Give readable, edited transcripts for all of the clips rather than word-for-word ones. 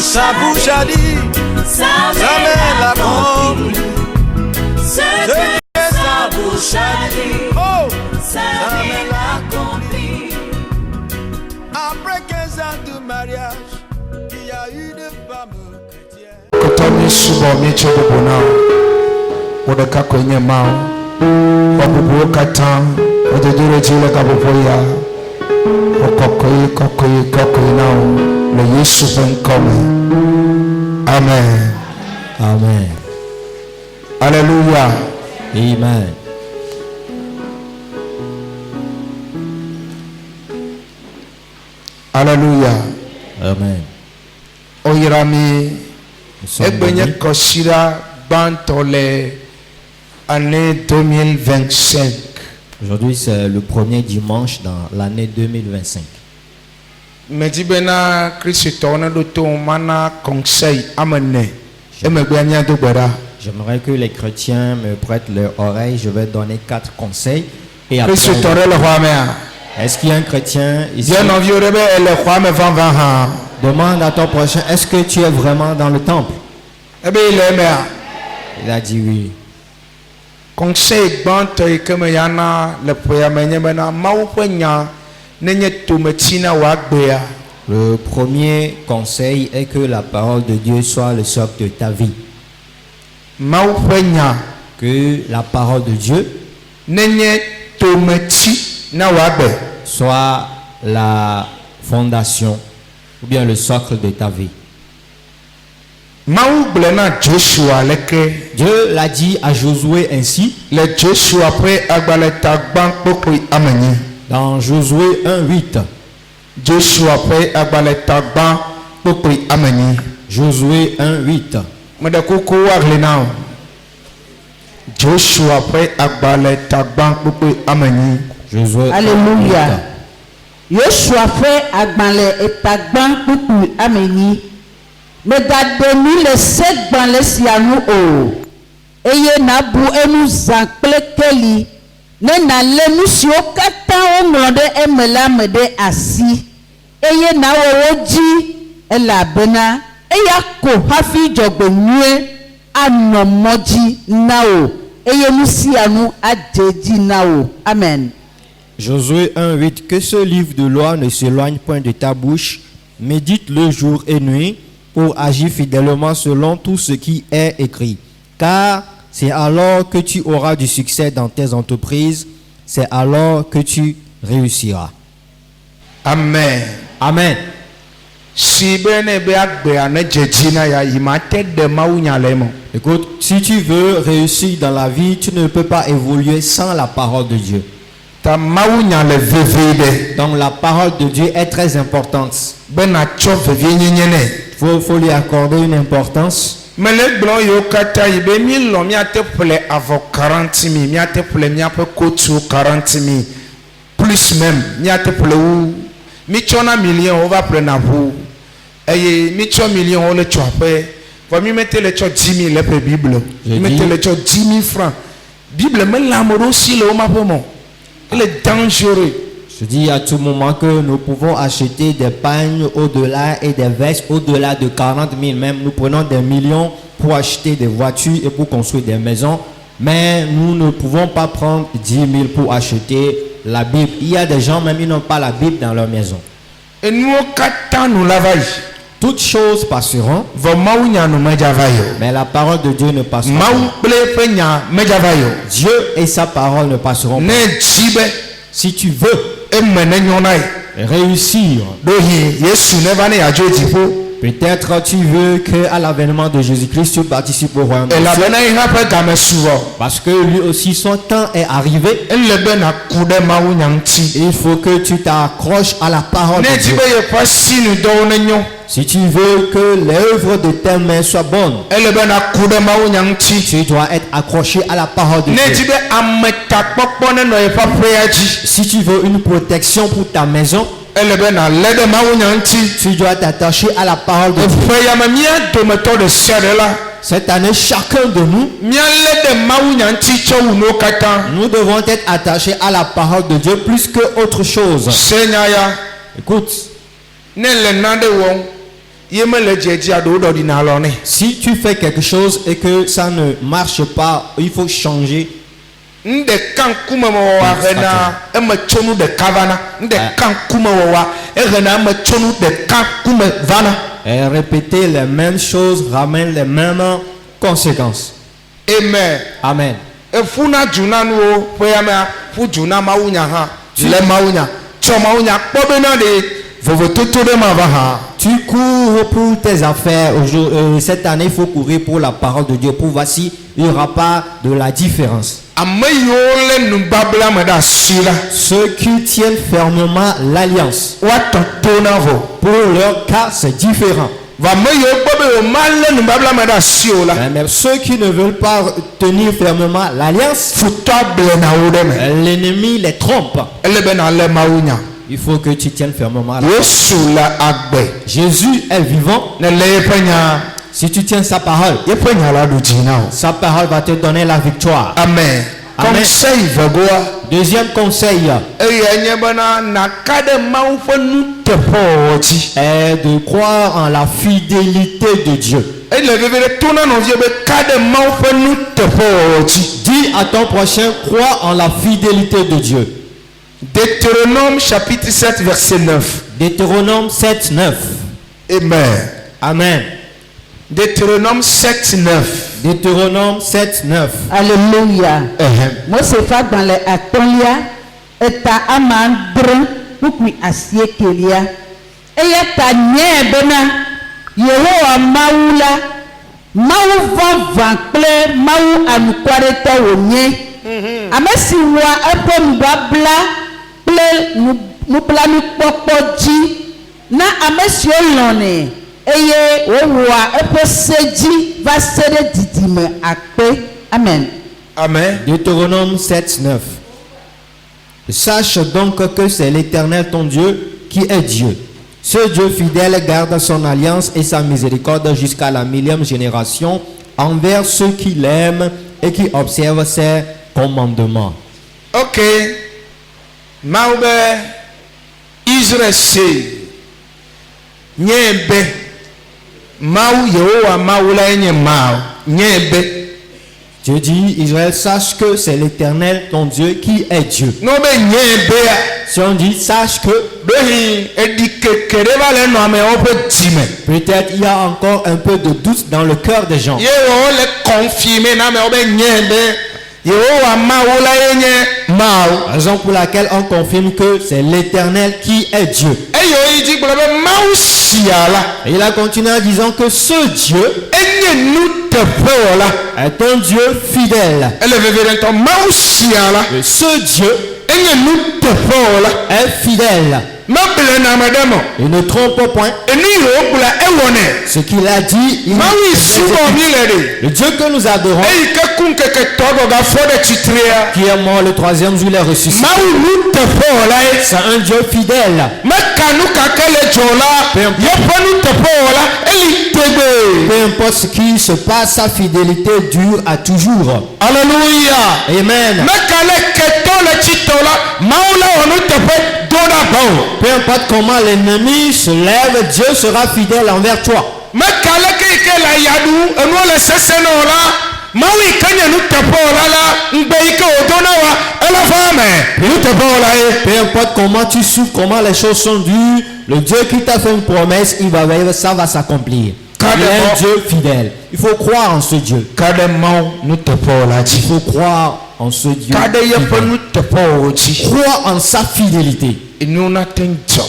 Sa bouche a dit, sa main l'accomplit. Ce que sa bouche a dit, sa main l'accomplit. Après 15 ans de mariage, il y a eu une femme chrétienne. Kotami subo miche bubuna Odeka kwenye mao Wabubu kata Wadadure jile kabupoya Kokoi nao Le Yesu venkome. Amen. Amen. Alléluia. Amen. Alléluia. Amen. Oyirami Nous sommes Egbenye bénis. koshira Bantole Année 2025. Aujourd'hui, c'est le premier dimanche dans l'année 2025. Medibena Christo na doto mana conseil amene. Emegbenya dogbera. J'aimerais que les chrétiens me prêtent leur oreille. Je vais donner 4 conseils. Et après, Christo le roi mea. est-ce qu'il y a un chrétien ici? Bien envie rebe le roi me van ha. Demande à ton prochain, est-ce que tu es vraiment dans le temple? Ebe ile mea. Il a dit oui. Conseil banto ikeme yana le poya menye bena mau penya nenye tumetina wa gbea. Le premier conseil est que la parole de Dieu soit le socle de ta vie. Mau penya Que la parole de Dieu nenye tumeti na wa gbe. soit la fondation ou bien le socle de ta vie. Mau blena Joshua leke Dieu l'a dit à Josué ainsi le Joshua après agbaleta gban pokoi amenye. dans Josué 1:8. Joshua après agbaleta gban pokoi amenye. Josué 1:8. Mede koko waglena. Joshua après agbaleta gban pokoi amenye. Josué 1:8. Alléluia. Yoshua fait agbanle etagban kuku ameni. Megadonu le segban le sianu o. Eye na bu enu zan kplekeli. Ne na le nu si o kata o ŋlɔ ɖe eme la me ɖe asi. Eye na wɔwɔ dzi elabena eya ko hafi dzɔgbenyuie anɔ mɔ dzi na o. Eye nu sia nu adze dzi na o. Amen. Josué 1:8. Que ce livre de loi ne s'éloigne point de ta bouche, médite-le jour et nuit pour agir fidèlement selon tout ce qui est écrit. Car c'est alors que tu auras du succès dans tes entreprises, c'est alors que tu réussiras. Amen. Amen. Si bene be agbea ne jejina ya imate de mau nyalemo. Écoute, si tu veux réussir dans la vie, tu ne peux pas évoluer sans la parole de Dieu. Ta mau nyale vevede. Donc la parole de Dieu est très importante. Bena cho vevie nyenyene. Il faut lui accorder une importance. Mais le blanc yo kata ibe mi lo mi ate ple avo 40 000, mi ate ple mi ape kotu 40 000. Plus même, mi ate ple ou mi chona million on va prendre vous. Et mi cho million on le cho après. Va mi mettre le cho 10 000 le pe Bible. Mi mettre le cho 10 000 francs. Bible mais l'amour aussi le ma pomo. Il est dangereux. Je dis à tout moment que nous pouvons acheter des pagnes au-delà et des vestes au-delà de 40 000. Même nous prenons des millions pour acheter des voitures et pour construire des maisons. Mais nous ne pouvons pas prendre 10 000 pour acheter la Bible. Il y a des gens même qui n'ont pas la Bible dans leur maison. Et nous kata nous lavage. Toutes choses passeront, Va mau nya no majavayo. mais la parole de Dieu ne passera Mau pas. ple pe nya majavayo. Dieu et sa parole ne passeront pas. Ne jibe Si tu veux emene nyonai. réussir, Dohi Yesu ne va ne ajo tipo. peut-être tu veux qu'à l'avènement de Jésus-Christ, tu participes au royaume de Et la Dieu. bena iha pe game suvo. Parce que lui aussi, son temps est arrivé. Elle bena kude mau nyanti. Il faut que tu t'accroches à la parole Ne de Dieu. jibe ye pa sinu do ne nyo. Si tu veux que l'œuvre de tes mains soit bonne, Elle bena kude mau nyanti. tu dois être accroché à la parole de Ne Dieu. jibe ameta pokpo ne no ye pa prayer ji. Si tu veux une protection pour ta maison, Elle bena lede mau nyanti. tu dois t'attacher à la parole de E Dieu. prayer ma mia do meto de sere la. Cette année, chacun de nous, Mia lede mau nyanti cho uno kata. nous devons être attachés à la parole de Dieu plus que autre chose. Senyaya Écoute, ne le nande won. ye me le dzedzi aɖo ɖɔ ɖi na alɔ nɛ. Si tu fais quelque chose et que ça ne marche pas, il faut changer. Nu ɖeka ŋkume wɔwa hena eme tso nu ɖeka vana. Nu ɖeka ŋkume wɔwa ehena eme tso nu ɖeka ŋkume vana. Et répéter les mêmes choses ramène les mêmes conséquences. Amen. Amen. Efuna dzuna nuwo ƒe yamea ƒu dzuna mawunya hã le mawunya tsɔ mawunya kpɔ bena ɖe vovototo ɖe ma va hã. Tu cours pour tes affaires. Cette année, il faut courir pour la parole de Dieu. Pour voir s'il n'y aura pas de la différence. Ame yiwo le nubabla me ɖe asi la. Ceux qui tiennent fermement l'alliance. Woatɔ to na vɔ. Pour leur cas, c'est différent. Va ame yiwo kpɔ be wòma le nubabla me ɖe asi o la. Mais ceux qui ne veulent pas tenir fermement l'alliance, futɔ agble na wo ɖe me. l'ennemi les trompe. Ele be na le mawunya. Il faut que tu tiennes fermement la parole. Yesu le agbe. Jésus est vivant. Ne le yeƒe nya. Si tu tiens sa parole, Yeƒe nya la ɖu dzi na wo. sa parole va te donner la victoire. Amen. Amen. Conseil vegoa. Deuxième conseil Eye nye bena naka ɖe Mawu ƒe nuteƒewɔwɔ dzi. est de croire en la fidélité de Dieu. Ele veve ɖe to na nɔvie be ka ɖe Mawu ƒe nuteƒewɔwɔ dzi. Dis à ton prochain, crois en la fidélité de Dieu. Deutéronome chapitre 7 verset 9. Deutéronome 7, 9. Amen. Amen. Deutéronome 7 9. Deutéronome 7, 9. Alléluia. Mose ƒe agbalẽ atɔ̃lia eta ame adre kpukpui asiekelia. Eya ta nye bena Yehowa Mawu la, Mawu vɔvã kple Mawu anukwaretɔ wònye. Ame si wɔa eƒe nubabla kple nublanuikpɔkpɔ dzi na ame siwo lɔ̃nɛ eye wòwɔa eƒe se dzi va se ɖe didime akpe. Amen. Amen. Deutéronome 7, 9. Sache donc que c'est l'Éternel ton Dieu qui est Dieu. Ce Dieu fidèle garde son alliance et sa miséricorde jusqu'à la 1000e génération envers ceux qui l'aiment et qui observent ses commandements. Ok. Mawu be Israel se nye be Mawu Yehowa Mawu la nye Mawu nye be. Dieu dit, Israël, sache que c'est l'Éternel ton Dieu qui est Dieu. No be nye be a. Si on dit, sache que Behi edi keke ɖe va le nɔ amewo ƒe dzime. peut-être il y a encore un peu de doute dans le cœur des gens. Ye wo le confirmer na amewo be nye be Yehowa Mawu la ye nye Mawu. Raison pour laquelle on confirme que c'est l'Éternel qui est Dieu. Eyo yi dzi gblɔ be Mawu sia la. Et il a continué en disant que ce Dieu Enye nuteƒewɔla. est un Dieu fidèle. Ele veve ɖe ŋutɔ Mawu sia la. Et ce Dieu Enye nuteƒewɔla. est fidèle. Mebble na ame ɖe me. Il ne trompe point. Enu yiwo gblɔ ewɔnɛ. Ce qu'il a dit, il Mawu yi subɔ mi le ɖe. le Dieu que nous adorons, Eyi ke ku ŋkeke tɔ gɔgafɔ ɖe tsitrea. qui est mort le troisième jour, il est ressuscité. Mawu nuteƒewɔla ye. C'est un Dieu fidèle. Meka nu kake le dzɔ la. Yeƒe nuteƒewɔla eli tegbe. Peu importe ce qui se passe, sa fidélité dure à toujours. Alléluia. Amen. Meka le ketɔ le tsitɔ la. Mawu la wɔ nuteƒe do ɖa ba o. Peu importe comment l'ennemi se lève, Dieu sera fidèle envers toi. Meka le ke le yaɖu enuwo le sese na o la. Mawu yi ke nye nuteƒewɔla la ŋgbe yi ke wòdo na wa ele va eme. Nuteƒewɔla ye. Peu importe comment tu souffres, comment les choses sont dures, le Dieu qui t'a fait une promesse, il va veiller, ça va s'accomplir. Il est un Dieu fidèle. Il faut croire en ce Dieu. Ka ɖe Mawu nuteƒewɔla Il dzi. faut croire en ce Dieu. Ka ɖe yeƒe fidèle. nuteƒewɔwɔ dzi. Crois en sa fidélité. Enu nate ŋu dzɔ.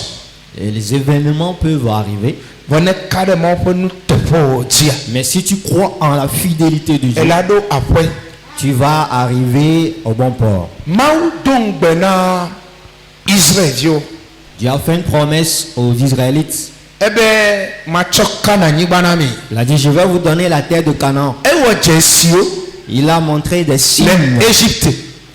Et les événements peuvent arriver. Vɔ ne ka ɖe Mawu ƒe nuteƒewɔwɔ dzia. Mais si tu crois en la fidélité de Dieu, Ela ɖo aƒe. tu vas arriver au bon port. Mawu do ŋugbe na Israelviwo. Dieu a fait une promesse aux Israélites. Ebe matsɔ Kananyigba na mi. Il a dit, je vais vous donner la terre de Canaan. Ewɔ dzesiwo Il a montré des signes le Égypte.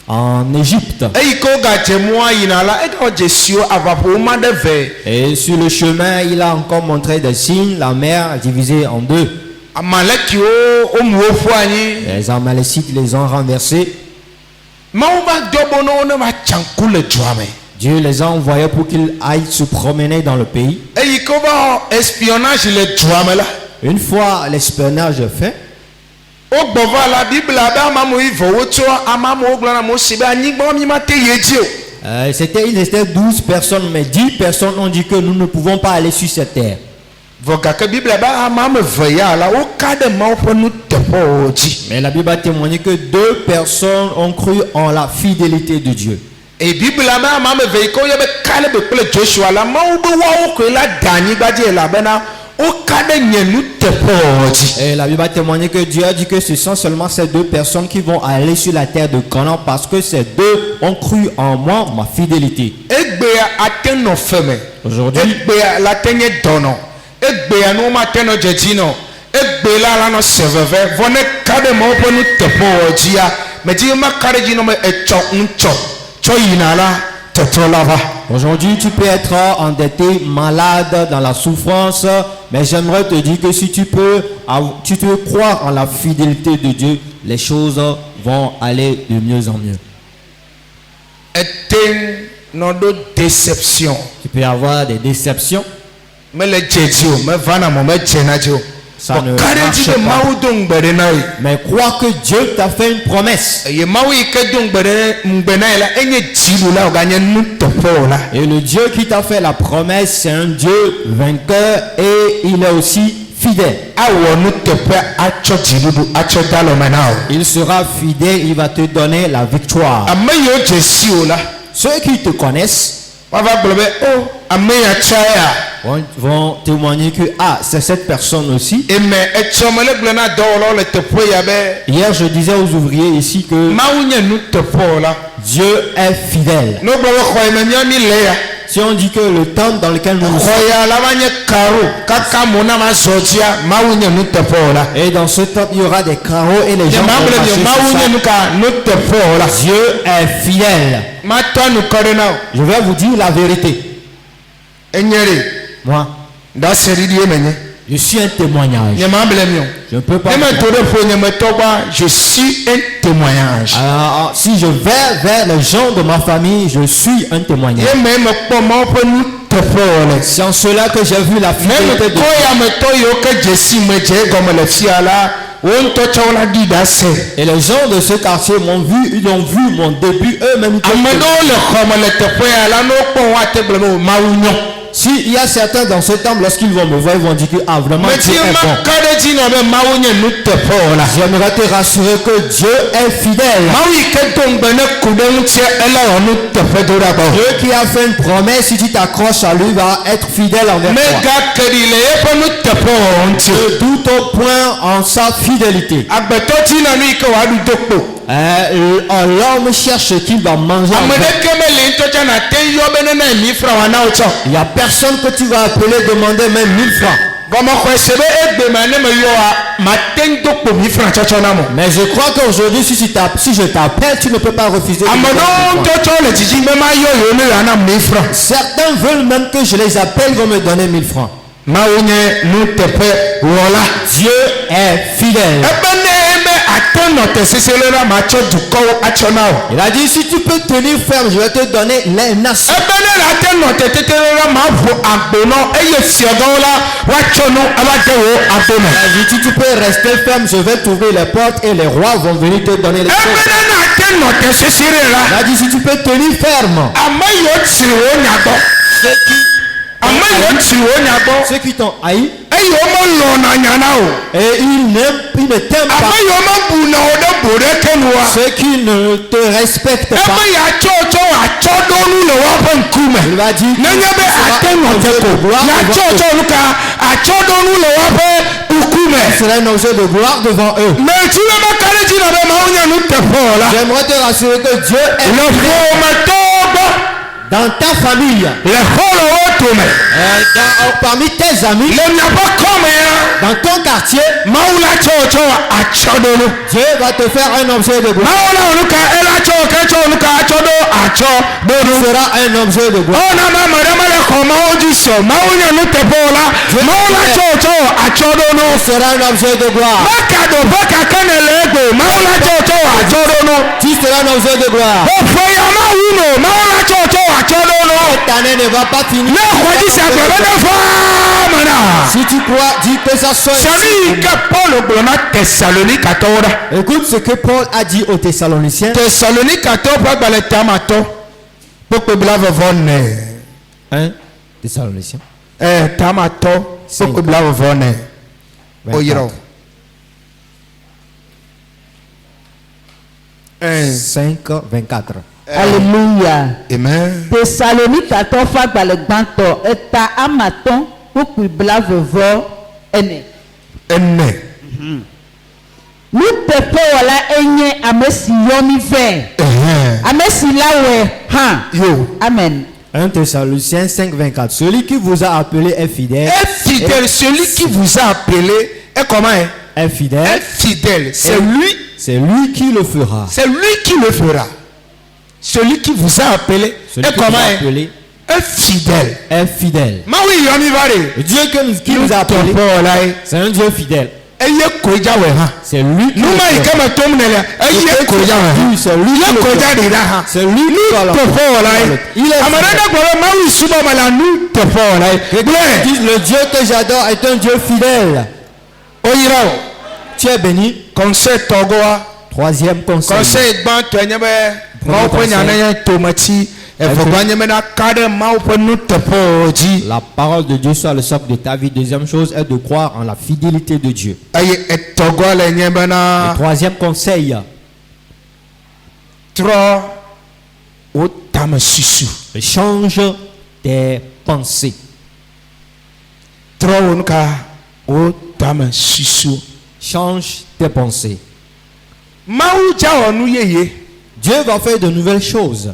en Égypte. Eyi ke wogadze mɔa yina la, egawɔ dzesiwo aʋaƒowo ma ɖe ve. Et sur le chemin, il a encore montré des signes, la mer divisée en deux. Amalekiwo womu wo ƒu anyi. Les Amalécites les ont renversés. Mawu va do bo na wo ne va tsa ŋku le dua me. Dieu les a envoyés pour qu'ils aillent se promener dans le pays. eyi ke wova espionnage le dua me la Une fois l'espionnage fait, wogbɔ va la bible abe amamu ive wotso amamu wogblɔna mo si be anyigba mi ma te yi dzi o ils étaient 12 personnes, mais 10 personnes ont dit que nous ne pouvons pas aller sur cette terre. vɔ gake bible abe amamu eve ya la woka ɖe mawu ƒe nuteƒewo dzi Mais la Bible a témoigné que 2 personnes ont cru en la fidélité de Dieu. eye bible abe amamu eve yi ke woyɔ be kaleb kple joshua la mawu be woawo koe la da anyigba dzi elabena woka ɖe nye nuteƒewo dzi. Et la Bible a témoigné que Dieu a dit que ce sont seulement ces 2 personnes qui vont aller sur la terre de Canaan parce que ces 2 ont cru en moi, ma fidélité. egbea ate nɔ feme Aujourd'hui, egbea la te nye dɔnɔ egbea no ma te nɔ dzedzi nɔ egbe la nɔ se veve vɔ ne ka ɖe mawo ƒe nuteƒewo dzia medzi ma ka ɖe dzi nɔ me etsɔ ŋutsɔ tsɔ yina la tɔtrɔ la va. aujourd'hui, tu peux être endetté, malade, dans la souffrance, mais j'aimerais te dire que si tu peux croire en la fidélité de Dieu, les choses vont aller de mieux en mieux. Ete nɔ ɖo déception Tu peux avoir des déceptions, mele dzedzi o mevana mo medzena dzi o Ça ne ka ɖe dzi marche be pas. mawu do ŋugbe ɖe na ye mais crois que Dieu t'a fait une promesse. eye mawu yi ke do ŋugbe na ye la enye dziɖula wòganye nuteƒe o la. Et le Dieu qui t'a fait la promesse, c'est un Dieu vainqueur et il est aussi fidèle. awɔ nuteƒe atsɔ dziɖuɖu atsɔ da lɔme na o. Il sera fidèle, il va te donner la victoire. ame yiwo dze si o la Ceux qui te connaissent wava gblɔ be o ame ya tsa ya vont témoigner que c'est cette personne aussi. eme etsɔ me le gblɔ na dɔwɔlawo le teƒe ya be Hier, je disais aux ouvriers ici que mawu nye nuteƒe o la. Dieu est fidèle. ne gblɔ be xɔ yi me mi le ya Si on dit que le temple dans lequel nous sommes, xɔ ya la va nye karo kaka mo na ma zɔ dzia mawu nye nuteƒe o la. et dans ce temple, il y aura des carreaux et les nye gens vont ma gblɔ marcher mi sur mawu nye ça. nu ka nuteƒe o la. Dieu est fidèle. ma tɔ nu kɔ ɖe na o Je vais vous dire la vérité. enye ɖe Moi, ɖase ɖiɖi ye menye je suis un témoignage. nye ma gblɔ mi o. Je ne peux pas. ne me do ɖe ƒo nye metɔ gba je suis un témoignage. Alors, si je vais vers les gens de ma famille, je suis un témoignage. ye me kpɔ mawu ƒe nuteƒe o le. C'est en cela que j'ai vu la ne fidélité de mekɔ Dieu. yametɔ yiwo ke dze si me dze egɔme le fia la wo ŋutɔ tsɔ la ɖi ɖase. Et les gens de ce quartier m'ont vu, ils ont vu mon début, eux-mêmes. ame ɖewo le xɔme le teƒe ya la ne wokpɔ woate gblɔ be o mawu nyɔ. Si il y a certains dans ce temple, lorsqu'ils vont me voir, ils vont dire que vraiment meti Dieu est ma bon. ka ɖe dzi nɔ be mawu nye nuteƒe o la. J'aimerais te rassurer que Dieu est fidèle. mawu yi ke do ŋugbe ne ku ɖe ŋutie ele wɔ nuteƒe do ɖa gbɔ. Dieu qui a fait une promesse, si tu t'accroches à lui, va être fidèle envers toi. megake ɖi le yeƒe nuteƒe wɔwɔ ŋuti o. Ne doute au point en sa fidélité. agbetɔ dzina nu yi ke wòaɖu do kpo. L'homme cherche ce qu'il va manger. ame en fait. ɖeke mele ŋutɔ tsɛ nate yɔ be nena mi fra wòana wo tsɔ. Il n'y a personne que tu vas appeler, demander même 1000 francs. gɔmexɔe se be egbe ma ne me yɔa mate ŋu do kpo mi fra tsɔtsɔ na mo. Mais je crois qu'aujourd'hui, si je t'appelle, tu ne peux pas refuser. de ame me donner 1000 ɖewo francs. ŋutɔ tsɔ le dzidzi be ma yɔ yewo ne yewoana mi fra. Certains veulent même que je les appelle, vont me donner 1000 francs. mawu nye nuteƒe wɔla. Dieu est fidèle. ebe ne eme ate nɔ te sesele la ma tsɔ dukɔwo atsɔ na o. Il a dit, si tu peux tenir ferme, je vais te donner les nations. ebe ne le ate nɔ te tetele la ma ʋu agbonɔ eye fiɔgãwo la woatsɔ nu ava de wo agbo me. Il a dit, si tu peux rester ferme, je vais t'ouvrir les portes et les rois vont venir te donner les ebe choses. ne ne ate nɔ te sesele Il la a dit, si tu peux tenir ferme, ame yiwo tsiri wo nyagbɔ. ame yiwo tsiri wo nyagbɔ ceux qui t'ont haï, eye wo melɔna nya na o. et ils ne t'aiment ame pas. yiwo mebuna wo ɖe bo ɖeke nu wa. Ceux qui ne te respectent pas. ebe yatsɔ atsɔɖonu le woaƒe ŋkume. Il va dire, nenye be ate nɔ te ko yatsɔ nu ka atsɔɖonu le woaƒe ŋkume. ce sera un objet de gloire devant eux. mais tu ne me ka ɖe dzi na be mawu nye nuteƒe o la. J'aimerais te rassurer que Dieu est le ƒometɔwo gbɔ dans ta famille, le xɔlɔwo tome parmi tes amis, le miaƒe kɔme ya dans ton quartier. mawu la tsɔ atsɔɖonu. Dieu va te faire un objet de gloire. mawu la wo nu ka ela tsɔ ke tsɔ nu ka atsɔ ɖo atsɔɖonu. Tu seras un objet de gloire. ɔna be ame ɖe mele xɔ mawu dzi sɔ mawu nye nuteƒe o la mawu la tsɔ atsɔɖonu. Tu seras un objet de gloire. mekaɖoƒe kake ne le egbe mawu la tsɔ atsɔɖonu. Tu seras un objet de gloire. ƒoƒo ya mawu no mawu la tsɔ atsɔɖonu. cette année ne va pas finir. Ne redis ça que le fois maintenant. Si tu crois, dis que ça soit Sami ka Paul blona Thessalonique 14. Écoute ce que Paul a dit aux Thessaloniciens. Thessalonique 14 pas balé tamato. Pourquoi blave vonne? Hein? Thessaloniciens. Tamato. Pourquoi blave vonne? 24. Oyiro. 5, 24. Alléluia. Amen. Thessalonique 14 fa gbalẽ gbãtɔ eta amatɔ kpukpui blavevɔ ene. Ene. Nuteƒewɔla enye ame si yɔ mi vɛ. Ame si la wɔe hã. Yo. Amen. 1 Thessaloniciens 5, 24. Celui qui vous a appelé est fidèle. Est fidèle. Celui qui vous a appelé est comment? Est fidèle. Est fidèle. C'est lui. C'est lui qui le fera. C'est lui qui le fera. Celui qui vous a appelé Celui est qui vous comment? a appelé Est fidèle. est fidèle. Ma oui, on y va. Le Dieu qui nous a appelé, c'est un Dieu fidèle. C'est lui qui Nous le ma fera. ikama tomne la. Aye ko ya wa. C'est lui qui le Ko fera. ja de ha. C'est lui qui va le faire. Il est Amara fidèle. da ko ma oui suba mala nu to fo la. Ils disent, le Dieu que j'adore est un Dieu fidèle. Oyira. Tu es béni. Conseil togoa. Troisième conseil. Conseil ban to nyebe. Ma ko nya na tomati. E fo ban nyebe na kade ma ko nu to fo ji. La parole de Dieu soit le socle de ta vie. Deuxième chose est de croire en la fidélité de Dieu. Aye e togoa le nyebe Le na. troisième conseil, Tro o tam susu. change tes pensées. Tro onka o tam susu. Change tes pensées. Mawu ja onu yeye. Dieu va faire de nouvelles choses.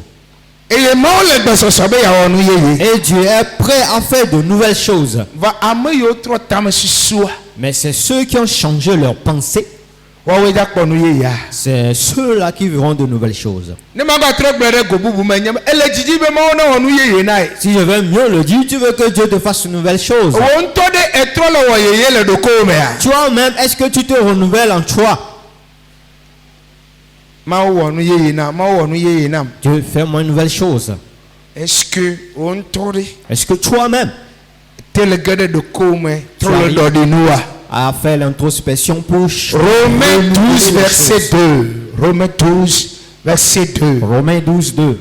Eye mawu le gbesoso be ya onu yeye. Et Dieu est prêt à faire de nouvelles choses. Va ame yo tro tam susu. Mais c'est ceux qui ont changé leurs pensées, Wa we ja kponu yeye. c'est ceux-là qui verront de nouvelles choses. Ne ma ga tro gbere go bubu me nyem. Ele jiji be mawu na onu yeye na. Si je veux mieux le dire, tu veux que Dieu te fasse de nouvelles choses. Wo nto de etro le wo yeye le doko me ya. Toi-même, est-ce que tu te renouvelles en toi? Mawu onu yeye na, mawu onu yeye na. Dieu, fais-moi une nouvelle chose. Est-ce que wo nto de Est-ce que toi-même tele gede doko me tro Tu le arrives. do de nuwa. as fait l'introspection pour Romains 12 renouveler les verset choses? 2. Romains 12 verset 2. Romains 12, 2.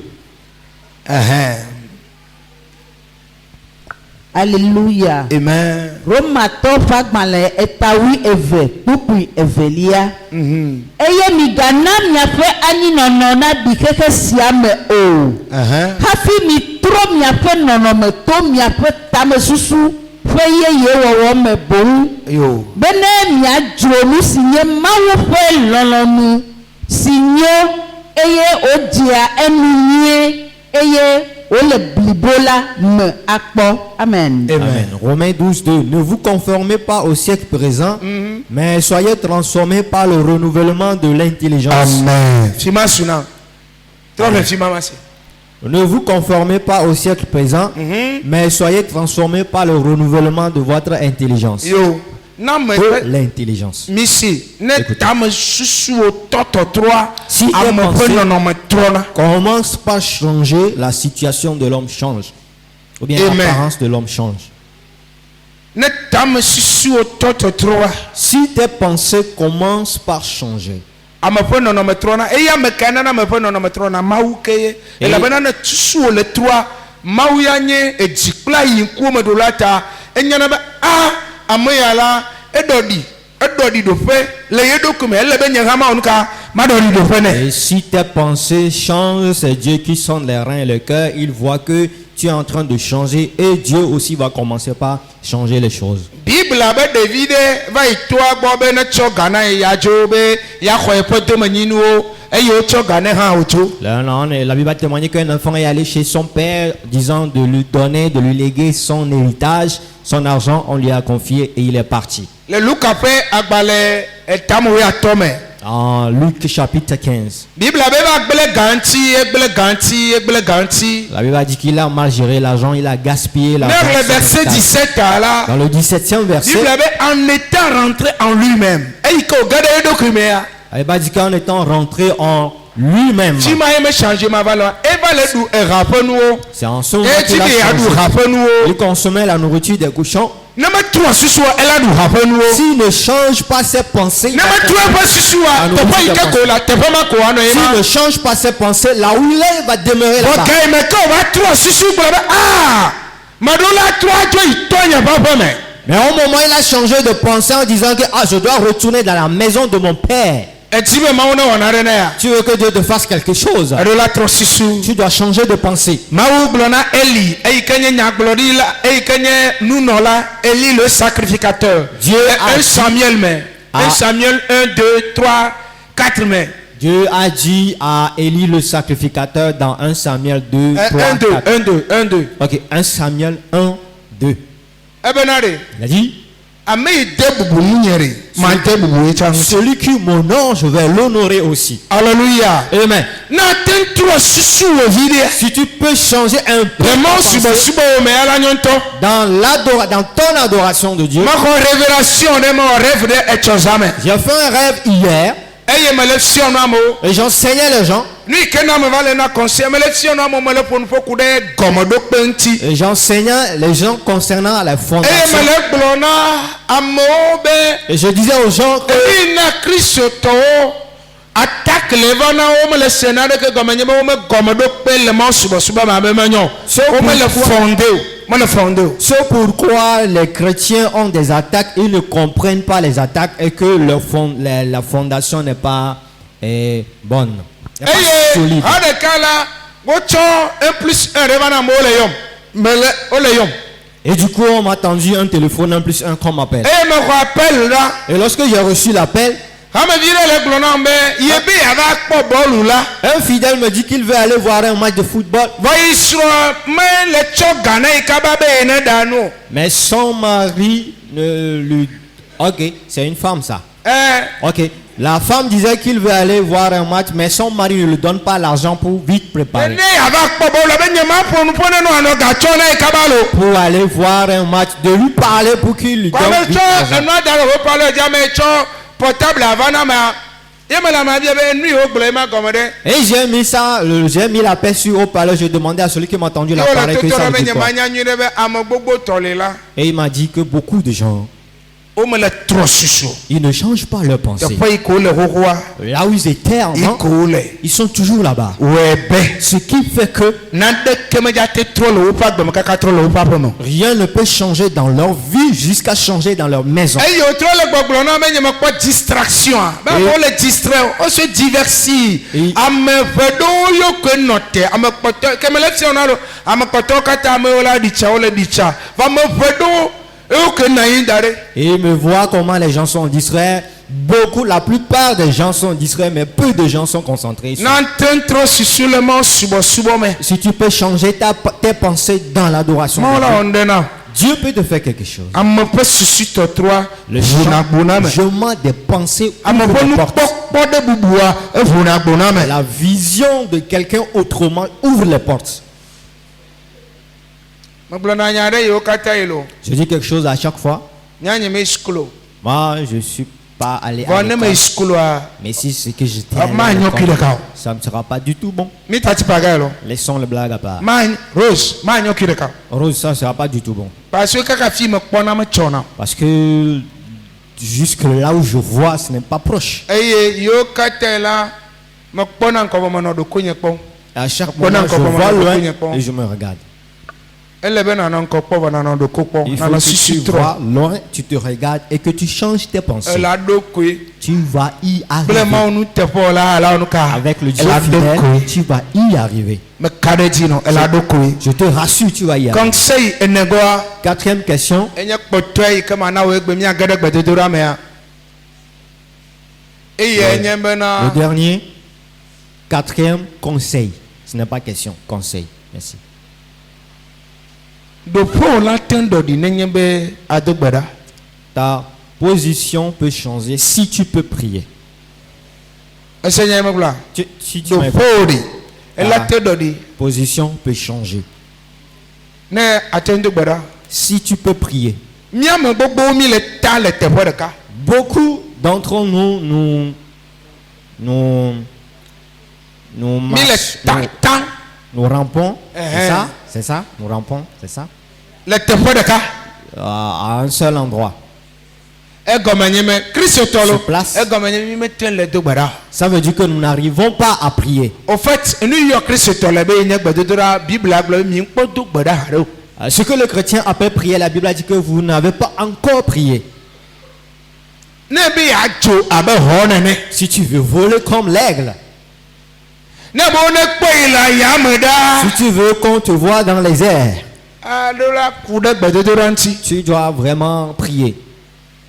Alléluia. Amen. Romatɔ ƒe agbalẽ etawi eve kpukpui evelia. Eye migana miaƒe anyinɔnɔ naɖi xexe sia me o. Hafi mitrɔ miaƒe nɔnɔme to miaƒe tamesusu ƒe yeyewɔwɔ me boŋ. Yo. Be ne miadzro nu si nye Mawu ƒe lɔlɔ̃nu si nyo eye wodzia enu nyuie eye wole blibo la me akpɔ. Amen. Amen. Romains 12, 2. Ne vous conformez pas au siècle présent, mais soyez transformés par le renouvellement de l'intelligence. Amen. Fima suna. Trop le fima masi. Ne vous conformez pas au siècle présent, mais soyez transformés par le renouvellement de votre intelligence. Yo. Na me De l'intelligence. misi ne Écoutez. tame susu o toto trois Si ame tes pe pensées- nɔnɔme trɔna. Commence par changer, la situation de l'homme change. Ou bien Amen. l'apparence de l'homme change. Ne tame susu o toto trois Si tes pensées commencent par changer, ame pe nɔnɔme trɔna eye ame ka nana ame pe nɔnɔme trɔna mawu ke ye elabena ne susu o le troa mawu ya nye edzi kple ayi ŋkume ɖo la ta enyana be ame ya la eɖɔ ɖi ɖoƒe le ye ɖokui me ele be nye hã mawo nuka maɖɔ ɖi ɖoƒe nɛ. et si tes pensées changent, c'est Dieu qui sonde les reins et le cœur. Il voit que tu es en train de changer et Dieu aussi va commencer par changer les choses. Biblia be ɖevi ɖe va yi toa gbɔ be ne tsɔ ga na ye yadzo be yaxɔ eƒe domenyinuwo eye wotsɔ ga ne hã wotso. La Bible a témoigné qu'un enfant est allé chez son père disant de lui donner, de lui léguer son héritage, son argent, on lui a confié et il est parti. Le Luka ƒe agbalẽ etamewo atɔ me. En Luc chapitre 15, Biblia be va gblẽ gã ŋuti. la Bible a dit qu'il a mal géré l'argent, il a gaspillé Ne l'argent. le verset 17 la. Dans le 17e verset, Biblia be en étant rentré en lui-même. Eyi ke o ge ɖe eɖokui mea. la Bible a dit qu'en étant rentré en lui-même. tí ma ye me changer ma valeur e va le du rape nuwo C'est en ce moment e tí qu'il a de ya du changé. rape nuwo Il consommait la nourriture des cochons. ne me trou susu e la du rape nuwo S'il ne change pas ses pensées, ne me trou e pa susu a te pa ike ko la te pa ma ko ano ye s'il ma ne change pas ses pensées, là où il est, il va demeurer là-bas. ok me ka o va trou susu gbo be ah madola trou ajo itonya papa me Mais au moment où il a changé de pensée en disant que je dois retourner dans la maison de mon père. e ti be ma wona wona re na ya Tu veux que Dieu te fasse quelque chose. adola trou susu Tu dois changer de pensée. mawu gblɔ na Eli eyi ke nye nyagblɔɖila eyi ke nye nunɔla Eli le sacrificateur Dieu a 1 Samuel me Ah. 1 Samuel 1 2 3 4 me Dieu a dit à Élie le sacrificateur dans 1 Samuel 2, 3, 1 2 4. 1 2 1 2 Ok, 1 Samuel 1, 2. ebe na ɖe Il a dit, ame yi de bubu nunyɛ ɖe ma de bubu yi tsa ŋuti celui qui m'honore, je vais l'honorer aussi. Alléluia Amen. na te n trɔ susu wò vi ɖe Si tu peux changer un peu vraiment ta pensée subɔsubɔ wo me ala nyɔ ŋutɔ dans ton adoration de Dieu. ma xɔ révélation ɖe ma wɔ rêve ɖe etsɔ za me J'ai fait un rêve hier eye me le fiɔ nu amewo et j'enseignais les gens nu yi ke na me va le na conseil me le fiɔ nu amewo me le ƒo nu ƒo ku ɖe gɔmeɖokpe ŋuti. et j'enseignais les gens concernant les eye fondations. me le gblɔ na amewo be Et je disais aux gens que eyi na kristotɔwo attaque le va na wo mele sena ɖeke gɔme nye be wo me gɔmeɖokpe le ma subɔsubɔ me abe menyɔ wo mele fondé o mele fondé o. ce pourquoi les chrétiens ont des attaques, ils ne comprennent pas les attaques et que la fondation n'est pas bonne. N'est pas eye solide. ha ɖeka la wotsɔ 1+1 ɖe va na amewo le yɔm mele wo le yɔm Et du coup, on m'a tendu un téléphone 1+1 qu'on m'appelle. eye me xɔ appel la Et lorsque j'ai reçu l'appel, hamevi ɖe le gblɔ nam be ye be yava kpɔ bɔlu la un fidèle me dit qu'il veut aller voir un match de football. vɔ yi srɔ̃ me le tsɔ gana yi kaba be ye ne ɖa nu o. Mais son mari ne lui... Ok, c'est une femme ça. Ok, la femme disait qu'il veut aller voir un match, mais son mari ne lui donne pas l'argent pour vite préparer. ne yava kpɔ bɔlu la be nye ma ƒo nu ƒo ne no anɔ gatsɔ na yi kaba lo. Pour aller voir un match, de lui parler pour qu'il lui donne kwame vite tsɔ l'argent. enua da le wo pa le dzame tsɔ portable ava na mea ye me la ma bia be nu yi wo gblɔ ye ma gɔme ɖe Et j'ai mis ça, j'ai mis la paix sur haut-parleur, j'ai demandé à celui qui m'a tendu ye la wo le parole que toto ça na veut be dire nye quoi. ma nya nyui ɖe be ame gbogbo tɔ le la Et il m'a dit que beaucoup de gens, wo me le trɔ susu ils ne changent pas leur pensée. teƒe yi ko wo le xoxoa Là où ils étaient yi avant, ko wo le ils sont toujours là-bas. wɔe be Ce qui fait que naɖeke medza te trɔ le woƒe agbeme kaka trɔ le woƒe aƒe me rien ne peut changer dans leur vie jusqu'à changer dans leur maison. eye wotrɔ le gbɔgblɔ na be nye me kpɔ distraction a be amewo le distrait wo se diversi Et- ame ʋe ɖewo yo ke nɔ te ame kpɔtɔ ke me le fiɔ na ɖo ame kpɔtɔwo katã amewo la ɖi tsa wo le ɖi tsa va ame ʋe ɖewo ewo ke nɔ anyi da ɖe Et il me voit comment les gens sont distraits. Beaucoup, la plupart des gens sont distraits, mais peu de gens sont concentrés. na te n trɔ susu le ma subɔsubɔ me Si tu peux changer tes pensées dans l'adoration, mawo de la Dieu, wɔ nu ɖe na Dieu peut te faire quelque chose. ame ƒe susu tɔtrɔa Le ʋuna gbona me changement des pensées ame ouvre ƒe des portes. nukpɔkpɔ ɖe bubua eʋuna gbona me La vision de quelqu'un autrement ouvre les portes. megblɔ na nya ɖe yiwo katã yi lo Je dis quelque chose à chaque fois. nyanye me yi sukulu Moi, je ne suis pas allé vɔ à ne me yi l'école. sukulua Mais si c'est que j'étais Ah, allé ma à nyɔ ki l'école, ɖeka o ça ne sera pas du tout bon. mi tati paga yi lo Laissons le blague à part. ma Rose ma nyɔ ki ɖeka o Rose, ça ne sera pas du tout bon. parce que kaka fi me kpɔna me tsɔna Parce que jusque là où je vois, ce n'est pas proche. eye yiwo katã la me kpɔna ŋkɔ be menɔ ɖokui nye kpɔm À chaque Bon, moment, je encore, vois bon, loin bon. et je me regarde. ele be nanɔ ŋkɔ kpɔ be nanɔ ɖoko kpɔ Il faut nanɔ que tu susu vois trɔ loin, tu te regardes et que tu changes tes pensées. ela ɖokui Tu vas y kple arriver. mawu nu teƒe la ala nu ka Avec le Dieu ela fidèle, ɖokui tu vas y arriver. me ka ɖe dzi nɔ ela ɖokui Je te rassure, tu vas y arriver. kɔnkse yi enegɔa Quatrième question. enye kpɔtɔe yi ke mana wo egbe miage ɖe gbedodoɖa mea eye enye Le bena dernier, quatrième conseil. Ce n'est pas question, conseil. Merci. ɖoƒo la te ɖɔɖi nenye be ado gbe ɖa Ta position peut changer si tu peux prier. ese nya me gblɔa Si tu m'écoutes, ɖoƒo ɖi ela Ah. te ɖɔɖi position peut changer. ne ate ŋu do gbe ɖa Si tu peux prier. míame gbogbo mi le ta le teƒe ɖeka Beaucoup d'entre nous nous mi le marchons, tatan nous rampons, Uh-huh. c'est ça, nous rampons, c'est ça, le teƒe ɖeka. à un seul endroit. Egɔme nye me Kristo tɔ lo. Sur place. Egɔme nye mi mete le do gbe ɖa. Ça veut dire que nous n'arrivons pas à prier. Au fait, nu yɔ Kristo tɔ le be nye gbedodoɖa Bible agblɔ be mi ŋkpɔ do gbe ɖa haɖe o. Ce que le chrétien appelle prier, la Bible a dit que vous n'avez pas encore prié. Ne be yeadzo abe hɔ nene. Si tu veux voler comme l'aigle, Ne be wo ne kpɔ yi le yame ɖaa. si tu veux qu'on te voit dans les airs, Aɖo la ku ɖe gbedodoɖa ŋuti. tu dois vraiment prier.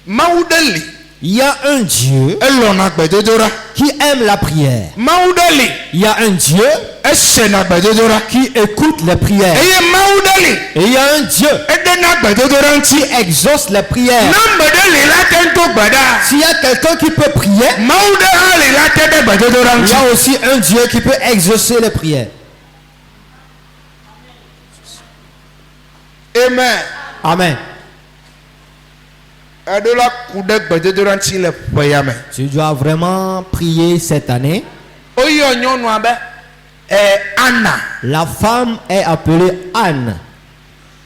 Mawu ɖe li. Il y a un Dieu Elɔna gbedodoɖa. qui aime la prière. Mawu ɖe li. Il y a un Dieu Esena gbedodoɖa. qui écoute les prières. Eye Mawu ɖe li. Et il y a un Dieu Eɖena gbedodoɖa ŋuti. qui exauce les prières. Ne ame ɖe li la te do gbe ɖa. S'il y a quelqu'un qui peut prier, Mawu ɖe hã li la te ɖe gbedodoɖa il y ŋuti. a aussi un Dieu qui peut exaucer les prières. Amen. Amen. Eɖo la ku ɖe gbedodoɖa ŋuti le ƒeya me. Tu dois vraiment prier cette année. Woyɔ nyɔnua be Anna. La femme est appelée Anne.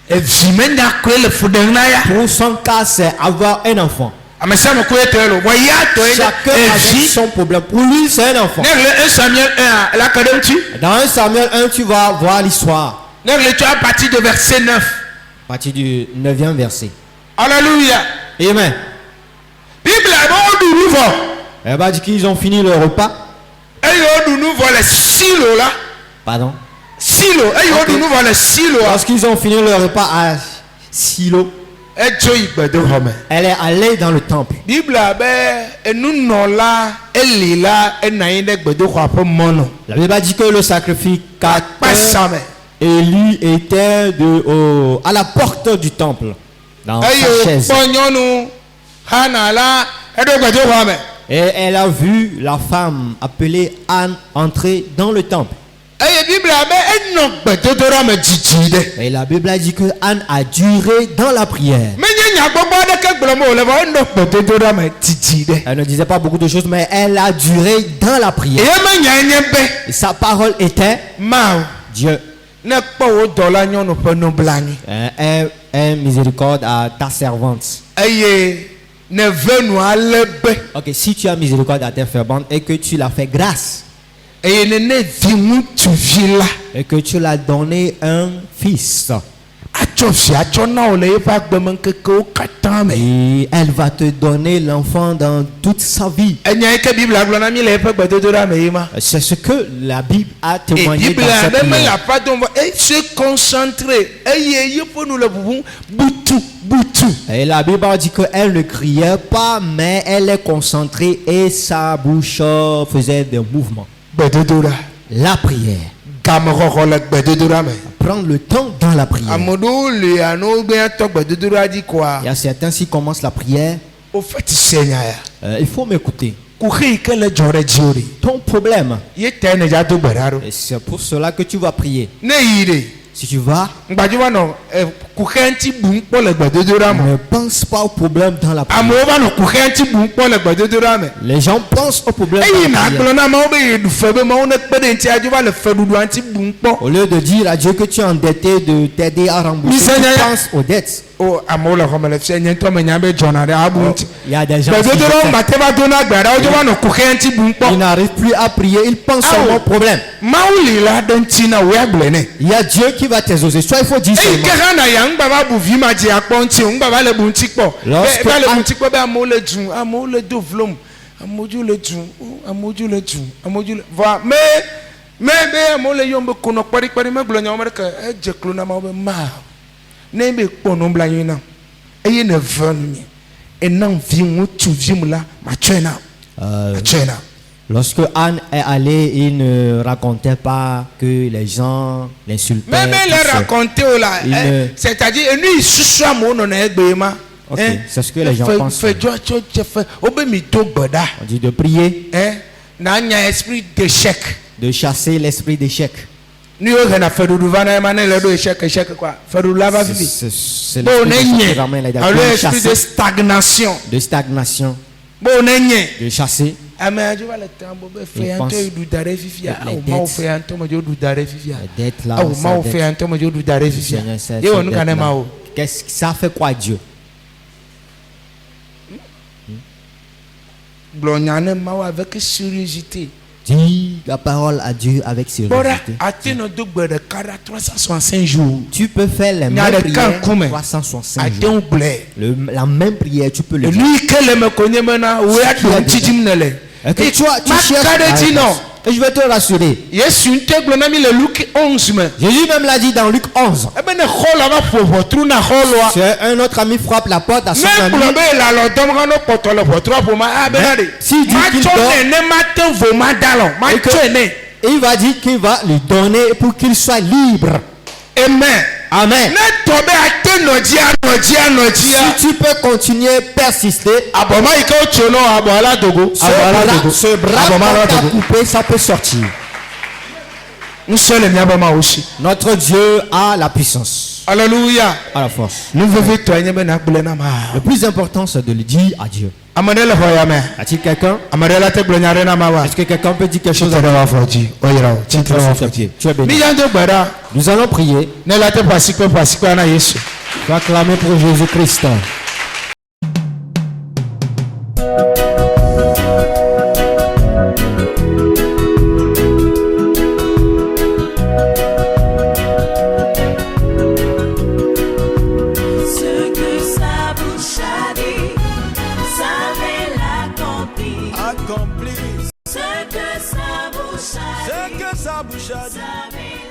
Evi menya koe le fu ɖem na ya. Pour son cas, c'est avoir un enfant. Ame sia ame koe te lo. Wɔ ya tɔ ye Chacun ɖe avec evi. son problème. Pour lui, c'est un enfant. Ne le 1 Samuel 1 la ke ɖe ŋuti. Dans 1 Samuel 1, tu vas voir l'histoire. Ne le tso à partir de verset 9. À partir du 9e verset. Alléluia. Amen. Bible a be woɖu nu vɔ. Elle va dire qu'ils ont fini le repas. Eye woɖu nu vɔ le silo la. Pardon. Silo. Eye woɖu nu vɔ le silo a. Lorsqu'ils ont fini le repas à Silo, Etso yi gbedoxɔ me. elle est allée dans le temple. Bible a be enunɔla Eli la enɔ anyi ɖe gbedoxɔa ƒe mɔnu. La Bible dit que le sacrificateur Kpasa me. Élie était à la porte du temple, dans Eye sa chaise. wokpɔ nyɔnu Hana la eɖo gbedoxɔa me. Et elle a vu la femme appelée Anne entrer dans le temple. Eye Bible a be enɔ gbedodoɖa me dzidzi ɖe. Et la Bible a dit que Anne a duré dans la prière. Menye nyagbɔgbɔ aɖeke gblɔm wòle vɔ enɔ gbedodoɖa me dzidzi ɖe. Elle ne disait pas beaucoup de choses, mais elle a duré dans la prière. Eye menya nye be Et sa parole était Mawu Dieu, ne kpɔ wo dɔla nyɔnu ƒe nublanui. aie miséricorde à ta servante. Eye ne ve nu ale be. Ok, si tu as miséricorde à ta servante et que tu l'as fait grâce Eye nene viŋutsuvi la. et que tu l'as donné un fils, Atsɔ vi atsɔ na wo le eƒe agbemeŋkekewo katã me. et elle va te donner l'enfant dans toute sa vie. Enya yi ke Bible agblɔ na mi le eƒe gbedodoɖa me yi ma. C'est ce que la Bible a Et témoigné Bible dans cette aɖe mele prière. aƒa dom vɔ se concentré eye yeƒe nu le ʋuʋum butu butu. Et la Bible a dit qu'elle ne criait pas, mais elle est concentrée et sa bouche faisait des mouvements. Gbedodoɖa. La prière. Gamexɔxɔ le gbedodoɖa me. Prendre le temps dans la prière. Ame ɖewo li amewo be atɔ gbedodoɖa dzi koa. Il y a certains qui commencent la prière. Au fait se nya ya. Il faut m'écouter. Kuxe yi ke le dzɔ ɖe dziwò ɖe. Ton problème, Ye ta ne dza do gbe ɖa ɖo. et c'est pour cela que tu vas prier. Ne yi ɖe. Si tu vas, Ŋgbadzi va nɔ kuxe ŋuti bum kpɔ le gbedodoɖa me. ne pense pas au problème dans la prière. Amewo va nɔ kuxe ŋuti bum kpɔ le gbedodoɖa me. Les gens pensent au problème Eye dans na la prière. agblɔ na mawo be yeɖu fe be mawo ne kpe ɖe ŋuti adzo va le feɖuɖua ŋuti bum kpɔ. Au lieu de dire à Dieu que tu es endetté, de t'aider à rembourser, Misenya tu ya. penses aux dettes. O amewo le xɔme le fia nye ŋutɔ menya be dzɔna ɖe abu ŋuti. Il y a des gens Gbedodoɖa qui mate va dona gbe ɖa wodzo va nɔ kuxe ŋuti bum ils kpɔ. n'arrivent plus à prier, ils pensent Ah seulement oui. au problème. Mawu li la ɖe ŋuti na wo agblɔe ne. Il y a Dieu qui va t'exaucer. Soit il faut dire Eyi ke seulement. hã na ya ŋgba va bu vi ma dzi akpɔ ŋuti o ŋgba va le bu ŋuti kpɔ. Lorsque Va le bu Anne- ŋuti kpɔ be amewo le dzum amewo le do vlom amewo dzo le dzum amewo dzo le dzum amewo dzo le vɔa me be amewo le yɔm be konɔ kpɔɖikpɔɖi megblɔ nya wɔme ɖeke edze klo na mawo be ma ne be kpɔ nublanui nam eye ne ve nu mi enam vi ŋutsuvi mu la matsɔe na matsɔe na. Lorsque Anne est allée, il ne racontait pas que les gens l'insultaient. Mais tout le ça. raconter là, Il ne- c'est-à-dire enu susu amewo nɔnɔ egbe ma. Ok, c'est ce que les gens pensent. Fais dzɔ tso tse fɛ wobe mi do gbe ɖa. On dit de prier, Na nya esprit d'échec. de chasser l'esprit d'échec. Nu yiwo hena feɖuɖu va na ema ne le ɖo échec quoi. Feɖuɖu la va vivi. C'est Bo ne l'esprit nye d'échec qui ramène les alo de esprit de chasser, stagnation. de stagnation, Bo ne nye de chasser. ame adzo va le temps bo be fe ya pense ntɔ du da ɖe fifia les awo mawo dettes- fe ya ntɔ me dzo du da ɖe fifia Les dettes là, awo ça mawo dette fe ya ntɔ me dzo du da ɖe fifia Seigneur, ça, ye wɔ ces nu ka ne dettes-là. ma wo Qu'est-ce que ça fait quoi Dieu? gblɔ nya ne mawo avec sérieuxité Dis la parole à Dieu avec bɔra sérieuxité. ate ne do gbe ɖeka ɖa 365 jours Tu peux faire les Nya mêmes ɖeka prières ŋkume 365 ate jours. ŋu gblɔe La même prière, tu peux le enu faire. yi ke le me ko nye mena wo ya do ŋuti dim ne le Et que tu cherches maka la ɖe dzi nɔ réponse. Et je vais te rassurer. yesu ŋutɔ gblɔ na mi le Luke 11 me Jésus même l'a dit dans Luc 11. ebe ne xɔlɔ va ƒo ʋɔtru na xɔlɔa C'est un autre ami frappe la porte à son ne ami. gblɔ be lalɔ dɔm hã no kpɔtɔ le ʋɔtrua ƒoma abena de Si dit qu'il matsɔ dort- nene mate vo ma da lɔ Et que- matsɔe ne Et il va dire qu'il va lui donner pour qu'il soit libre. amen Amen. ne tɔ be ate nɔdzia Si tu peux continuer, persister, abɔma yi ke wotso no abɔ la dogo ce bras abɔma la qu'on t'a dogo coupé, ça peut sortir. ŋusẽ le miabe mawo si Notre Dieu a la puissance, alléluia a la force. nu vevitɔe nye be nàgblẽ na ma Le plus important, c'est de le dire à Dieu. ame ɖe le xɔ ya mea Y a-t-il quelqu'un? ame ɖe la te gblɔ nya ɖe na ma wa Est-ce que quelqu'un peut dire quelque chose tsitre à ɖe wafɔ dzi oyra o tsitre ɖe Sur wafɔ tes dzi pieds. Tu es béni. mi ya do gbe ɖa Nous allons prier. ne la te ƒo asikpe na yesu Tu vas clamer pour Jésus-Christ. Ce que sa bouche a dit, ça va l'accomplir. Accompli Ce que sa bouche a ce dit, que sa bouche a dit. ça va